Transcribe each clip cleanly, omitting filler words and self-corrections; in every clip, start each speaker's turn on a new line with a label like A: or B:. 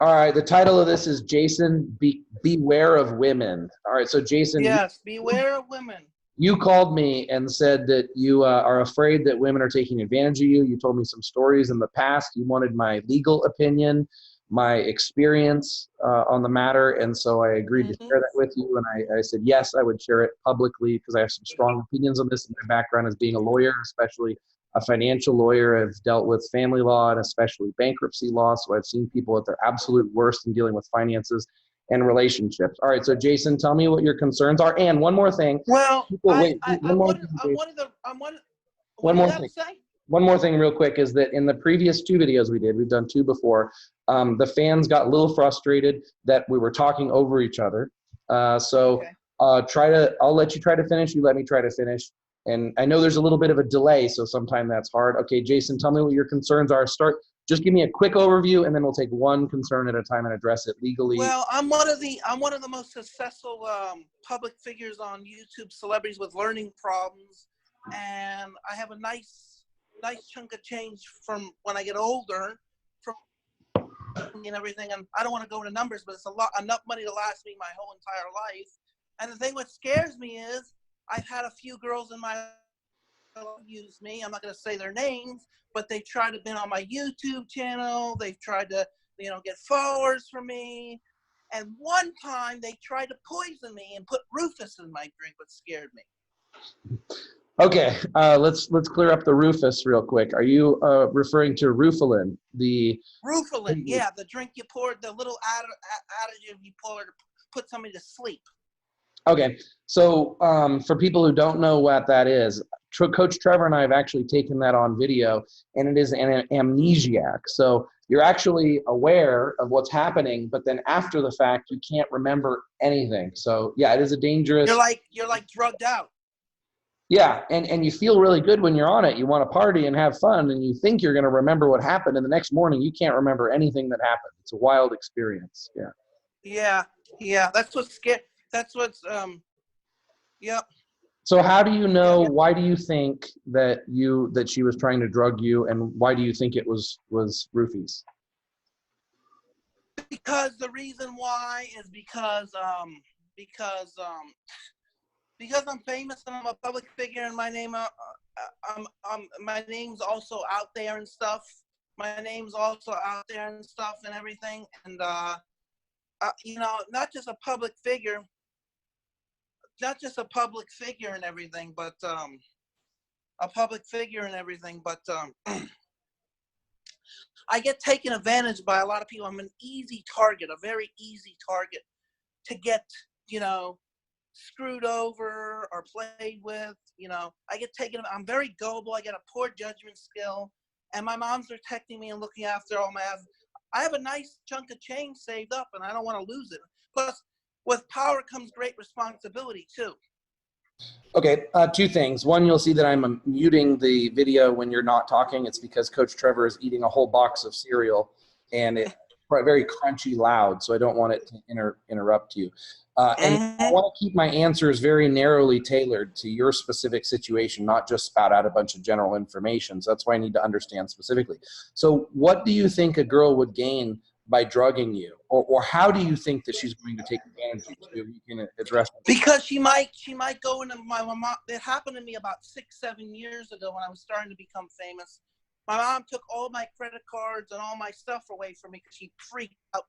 A: All right, the title of this is Jason, Beware of Women. All right, so Jason,
B: Yes, beware of women.
A: you called me and said that you are afraid that women are taking advantage of you. You told me some stories in the past. You wanted my legal opinion, my experience on the matter, and so I agreed to
B: Hmm.
A: share that with you. And I said yes, I would share it publicly because I have some strong opinions on this. My background as being a lawyer, especially a financial lawyer. I've dealt with family law and especially bankruptcy law, so I've seen people at their absolute worst in dealing with finances and relationships. All right, so Jason, tell me what your concerns are. And one more thing.
B: Well,
A: People, wait, one more thing,
B: I'm
A: Jason.
B: one of the, I'm one. What
A: One
B: do you
A: more
B: got to
A: thing.
B: say?
A: One more thing real quick is that in the previous two videos we did, we've done two before, the fans got a little frustrated that we were talking over each other. So
B: Okay.
A: I'll let you try to finish. You let me try to finish. And I know there's a little bit of a delay, so sometimes that's hard. Okay, Jason, tell me what your concerns are. Just give me a quick overview, and then we'll take one concern at a time and address it legally.
B: Well, I'm one of the most successful public figures on YouTube, celebrities with learning problems, and I have a nice chunk of change from when I get older, from and everything. And I don't want to go into numbers, but it's enough money to last me my whole entire life. And the thing what scares me is I've had a few girls in my life use me. I'm not going to say their names, but they've tried to be on my YouTube channel. They've tried to, get followers for me. And one time they tried to poison me and put Rufus in my drink, which scared me.
A: Okay, let's clear up the Rufus real quick. Are you referring to Rufalin, the
B: Rufalin, yeah, the drink you poured, the little additive you pour to put somebody to sleep.
A: Okay, so for people who don't know what that is, Coach Trevor and I have actually taken that on video, and it is an amnesiac. So you're actually aware of what's happening, but then after the fact, you can't remember anything. So yeah, it is a dangerous.
B: You're like drugged out.
A: Yeah, and you feel really good when you're on it. You want to party and have fun, and you think you're going to remember what happened, and the next morning you can't remember anything that happened. It's a wild experience. Yeah.
B: Yeah, yeah, that's what's scared. That's what's yep.
A: So how do you
B: Yeah.
A: know? Why do you think that she was trying to drug you, and why do you think it was roofies?
B: Because the reason why is because because I'm famous and I'm a public figure and my name's also out there and stuff. My name's also out there and stuff and everything. And not just a public figure, and everything, but a public figure and everything, but I get taken advantage by a lot of people. I'm an easy target, a very easy target to get, screwed over or played with. I get taken. I'm very gullible. I get a poor judgment skill, and my mom's protecting me and looking after all my. I have a nice chunk of change saved up, and I don't want to lose it. Plus, with power comes great responsibility too.
A: Okay, two things. One, you'll see that I'm muting the video when you're not talking. It's because Coach Trevor is eating a whole box of cereal, and it's very crunchy loud, so I don't want it to interrupt you. And I
B: Mm-hmm.
A: want to keep my answers very narrowly tailored to your specific situation, not just spout out a bunch of general information. So that's why I need to understand specifically. So what do you think a girl would gain by drugging you? Or how do you think that she's going to take advantage of you? You can address that.
B: Because she might go into my mom. It happened to me about 6-7 years ago when I was starting to become famous. My mom took all my credit cards and all my stuff away from me because she freaked out.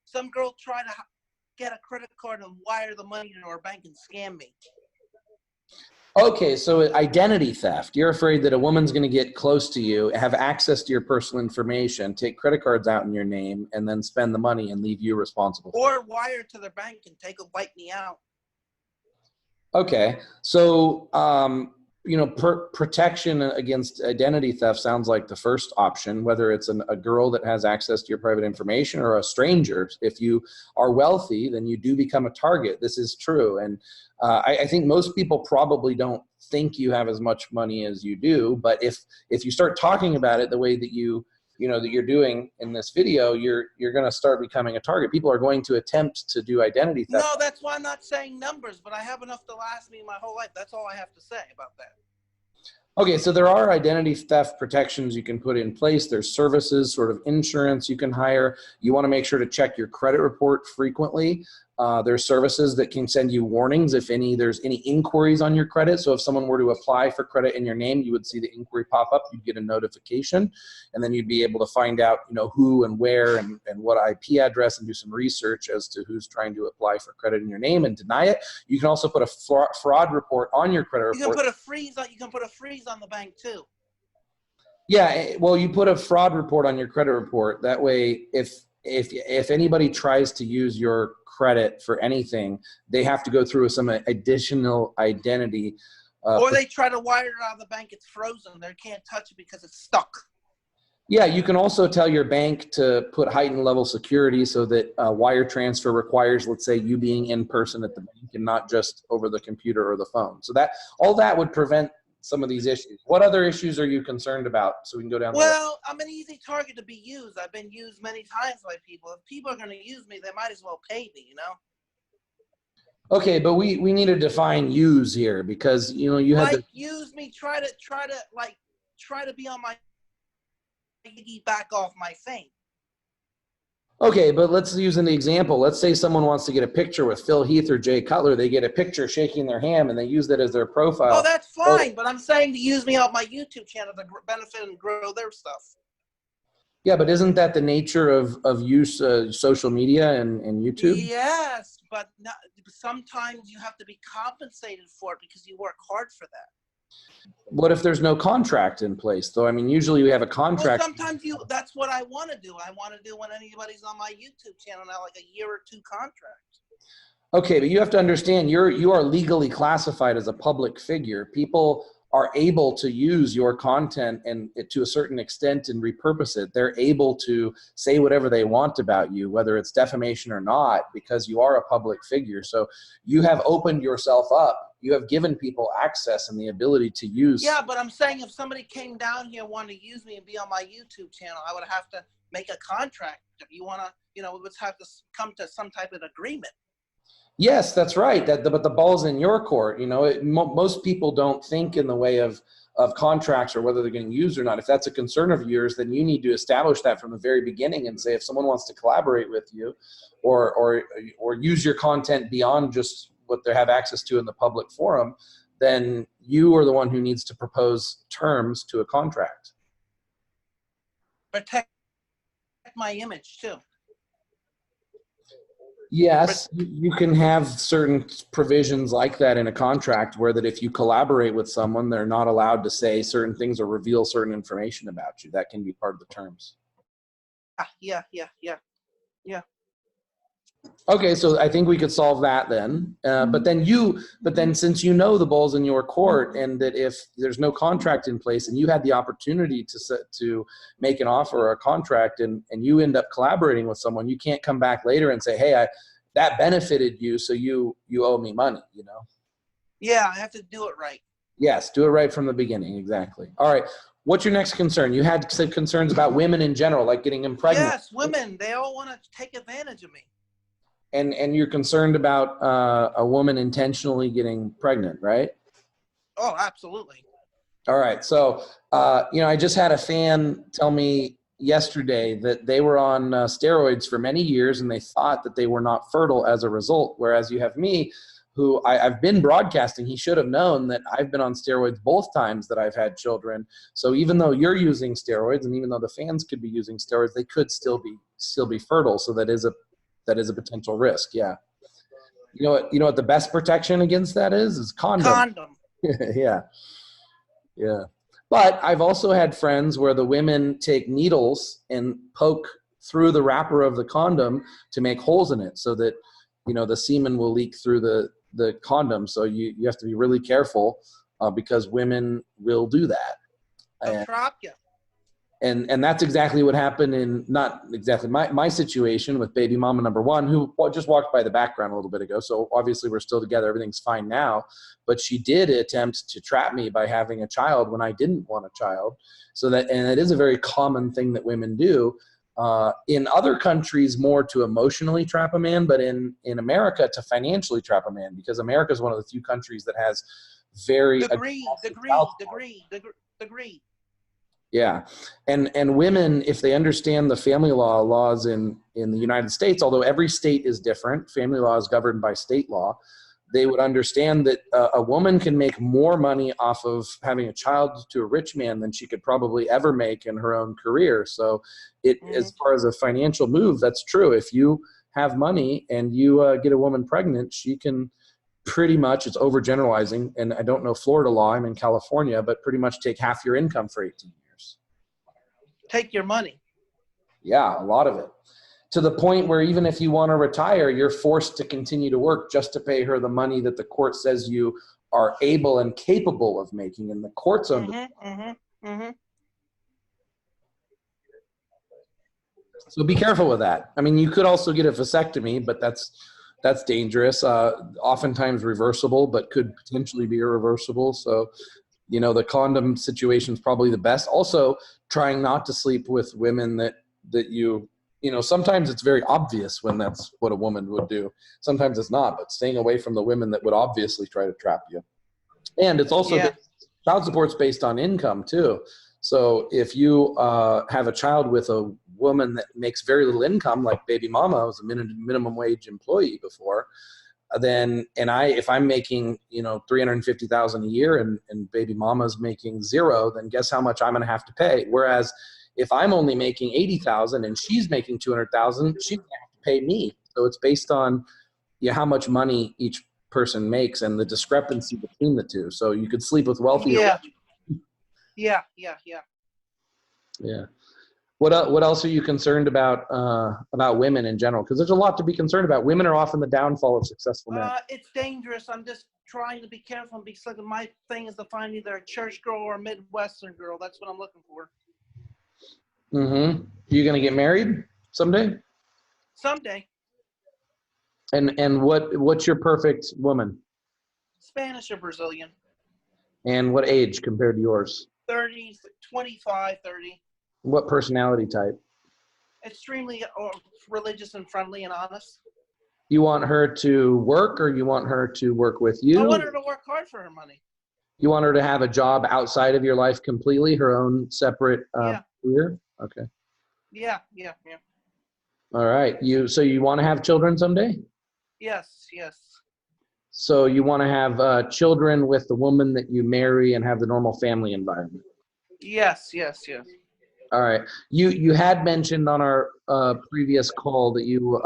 B: Some girl tried to get a credit card and wire the money to her bank and scam me.
A: Okay, so identity theft. You're afraid that a woman's going to get close to you, have access to your personal information, take credit cards out in your name, and then spend the money and leave you responsible for it.
B: Or wire to their bank and wipe me out.
A: Okay, so protection against identity theft sounds like the first option. Whether it's a girl that has access to your private information or a stranger, if you are wealthy, then you do become a target. This is true, and I think most people probably don't think you have as much money as you do. But if you start talking about it the way that that you're doing in this video, you're going to start becoming a target. People are going to attempt to do identity theft.
B: No, that's why I'm not saying numbers, but I have enough to last me my whole life. That's all I have to say about that.
A: Okay, so there are identity theft protections you can put in place. There's services, sort of insurance you can hire. You want to make sure to check your credit report frequently. There's services that can send you warnings if there's any inquiries on your credit. So if someone were to apply for credit in your name, you would see the inquiry pop up. You'd get a notification, and then you'd be able to find out, who and where and what IP address, and do some research as to who's trying to apply for credit in your name and deny it. You can also put a fraud report on your credit report.
B: You can put a freeze on the bank too.
A: Yeah, well, you put a fraud report on your credit report. That way, if anybody tries to use your credit for anything, they have to go through some additional identity.
B: Or they try to wire it out of the bank, it's frozen. They can't touch it because it's stuck.
A: Yeah, you can also tell your bank to put heightened level security so that wire transfer requires, let's say, you being in person at the bank and not just over the computer or the phone. So all that would prevent some of these issues. What other issues are you concerned about? So we can go down.
B: Well, I'm an easy target to be used. I've been used many times by people. If people are going to use me, they might as well pay me,
A: Okay, but we need to define use here, because you had
B: use me, try to be on my back off my fame.
A: Okay, but let's use an example. Let's say someone wants to get a picture with Phil Heath or Jay Cutler. They get a picture shaking their hand and they use that as their profile.
B: Oh, that's fine, but I'm saying to use me on my YouTube channel to benefit and grow their stuff.
A: Yeah, but isn't that the nature of use social media and YouTube?
B: Yes, but sometimes you have to be compensated for it because you work hard for that.
A: What if there's no contract in place, though? I mean, usually we have a contract.
B: Well, sometimes that's what I want to do. I want to do when anybody's on my YouTube channel now, like a year or two contract.
A: Okay, but you have to understand, you are legally classified as a public figure. People are able to use your content and to a certain extent and repurpose it. They're able to say whatever they want about you, whether it's defamation or not, because you are a public figure. So you have opened yourself up. You have given people access and the ability to use.
B: Yeah, but I'm saying if somebody came down here and wanted to use me and be on my YouTube channel, I would have to make a contract. If you want to, we would have to come to some type of agreement.
A: Yes, that's right. But the ball's in your court. Most people don't think in the way of contracts or whether they're getting used or not. If that's a concern of yours, then you need to establish that from the very beginning and say, if someone wants to collaborate with you or use your content beyond just what they have access to in the public forum, then you are the one who needs to propose terms to a contract.
B: Protect my image too.
A: Yes, you can have certain provisions like that in a contract where that if you collaborate with someone, they're not allowed to say certain things or reveal certain information about you. That can be part of the terms.
B: Yeah.
A: Okay, so I think we could solve that then. But then since the ball's in your court, and that if there's no contract in place and you had the opportunity to make an offer or a contract and you end up collaborating with someone, you can't come back later and say, hey, that benefited you, so you owe me money,
B: Yeah, I have to do it right.
A: Yes, do it right from the beginning, exactly. All right, what's your next concern? You had some concerns about women in general, like getting them pregnant.
B: Yes, women, they all want to take advantage of me.
A: And you're concerned about a woman intentionally getting pregnant, right?
B: Oh, absolutely.
A: All right. So, I just had a fan tell me yesterday that they were on steroids for many years and they thought that they were not fertile as a result. Whereas you have me, who I've been broadcasting. He should have known that I've been on steroids both times that I've had children. So even though you're using steroids and even though the fans could be using steroids, they could still be fertile. So that is a potential risk. Yeah. You know what the best protection against that is condom.
B: Condom.
A: Yeah. But I've also had friends where the women take needles and poke through the wrapper of the condom to make holes in it so that, the semen will leak through the condom. So you have to be really careful because women will do that.
B: They'll trap you.
A: And that's exactly what happened in, not exactly my situation with baby mama number one, who just walked by the background a little bit ago. So obviously we're still together. Everything's fine now. But she did attempt to trap me by having a child when I didn't want a child. And it is a very common thing that women do. In other countries, more to emotionally trap a man, but in America, to financially trap a man, because America is one of the few countries that has very
B: Degree.
A: aggressive child support. Yeah. And women, if they understand the family laws in the United States, although every state is different, family law is governed by state law, they would understand that a woman can make more money off of having a child to a rich man than she could probably ever make in her own career. So as far as a financial move, that's true. If you have money and you get a woman pregnant, she can pretty much, it's overgeneralizing, and I don't know Florida law, I'm in California, but pretty much take half your income for 18 years.
B: Take your money.
A: Yeah, a lot of it. To the point where even if you want to retire, you're forced to continue to work just to pay her the money that the court says you are able and capable of making in the court's own. So be careful with that. I mean, you could also get a vasectomy, but that's dangerous. Oftentimes reversible, but could potentially be irreversible. So, you know, the condom situation is probably the best. Also, trying not to sleep with women that you know, sometimes it's very obvious when that's what a woman would do. Sometimes it's not, but staying away from the women that would obviously try to trap you. And it's also child support's based on income too. So if you have a child with a woman that makes very little income, like baby mama was a minimum wage employee before, then if I'm making, you know, $350,000 a year and baby mama's making zero, then guess how much I'm going to have to pay. Whereas if I'm only making $80,000 and she's making $200,000, she's going to have to pay me. So it's based on how much money each person makes and the discrepancy between the two. So you could sleep with wealthier.
B: Yeah.
A: What else are you concerned about women in general? Because there's a lot to be concerned about. Women are often the downfall of successful men.
B: It's dangerous. I'm just trying to be careful and be slick. My thing is to find either a church girl or a Midwestern girl. That's what I'm looking for.
A: You gonna get married someday?
B: Someday.
A: And what's your perfect woman?
B: Spanish or Brazilian.
A: And what age compared to yours?
B: 30, 25, 30.
A: What personality type?
B: Extremely religious and friendly and honest.
A: You want her to work, or you want her to work with you?
B: I want her to work hard for her money.
A: You want her to have a job outside of your life completely, her own separate career? Okay.
B: Yeah.
A: All right. So you want to have children someday?
B: Yes.
A: So you want to have children with the woman that you marry and have the normal family environment?
B: Yes.
A: All right. You had mentioned on our previous call that you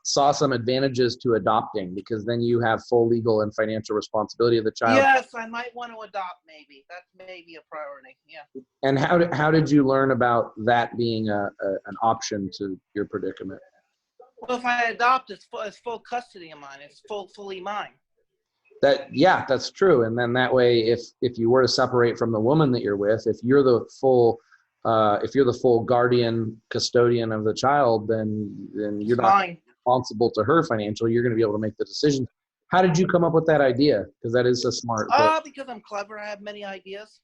A: saw some advantages to adopting, because then you have full legal and financial responsibility of the child.
B: Yes, I might want to adopt maybe. That may be a priority, yeah.
A: And how did you learn about that being an option to your predicament?
B: Well, if I adopt, it's full custody of mine. It's fully mine.
A: That's true. And then that way, if you were to separate from the woman that you're with, if you're the full guardian custodian of the child, then you're not responsible to her financially. You're going to be able to make the decision. How did you come up with that idea? Because that is a smart.
B: Because I'm clever. I have many ideas.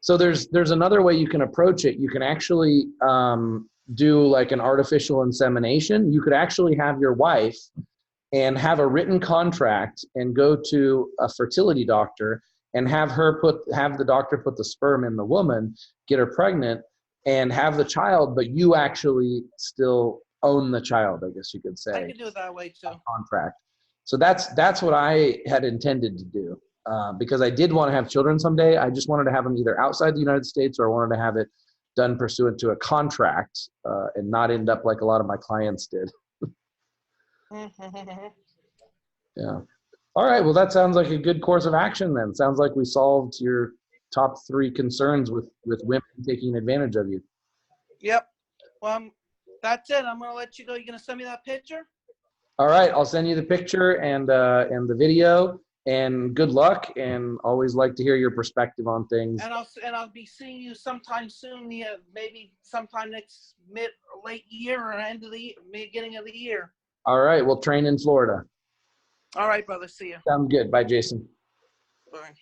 A: So there's another way you can approach it. You can actually do like an artificial insemination. You could actually have your wife and have a written contract and go to a fertility doctor and have the doctor put the sperm in the woman, get her pregnant, and have the child, but you actually still own the child, I guess you could say.
B: I could do it that way too.
A: Contract. So that's what I had intended to do, because I did want to have children someday. I just wanted to have them either outside the United States, or I wanted to have it done pursuant to a contract and not end up like a lot of my clients did. Yeah. All right. Well, that sounds like a good course of action then. Sounds like we solved your top 3 concerns with women taking advantage of you.
B: Yep. Well, that's it. I'm going to let you go. You going to send me that picture?
A: All right. I'll send you the picture and the video, and good luck, and always like to hear your perspective on things.
B: And I'll be seeing you sometime soon. Yeah, maybe sometime next late year or end of the year, beginning of the year.
A: All right. We'll train in Florida.
B: All right, brother. See you.
A: Sounds good. Bye, Jason.
B: Bye.